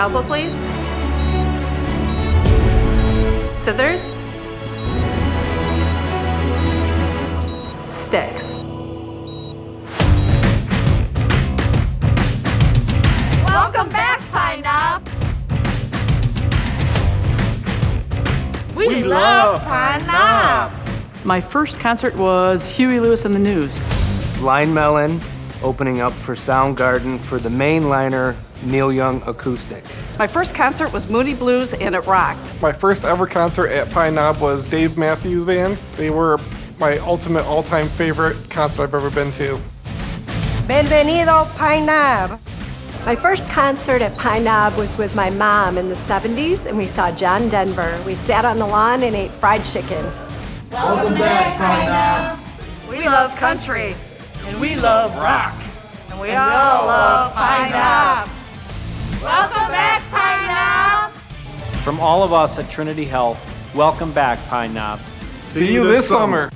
Scalpel, please. Scissors. Sticks. Welcome back, Pine Knob. We love Pine Knob. My first concert was Huey Lewis and the News. Blind Melon opening up for Soundgarden for the mainliner Neil Young acoustic. My first concert was Moody Blues, and it rocked. My first ever concert at Pine Knob was Dave Matthews Band. They were my ultimate all-time favorite concert I've ever been to. Bienvenido, Pine Knob. My first concert at Pine Knob was with my mom in the 70s, and we saw John Denver. We sat on the lawn and ate fried chicken. Welcome back, Pine Knob. We love country. And we love rock. And we all love Pine Knob. Welcome back, Pine Knob. From all of us at Trinity Health, welcome back, Pine Knob. See you this summer.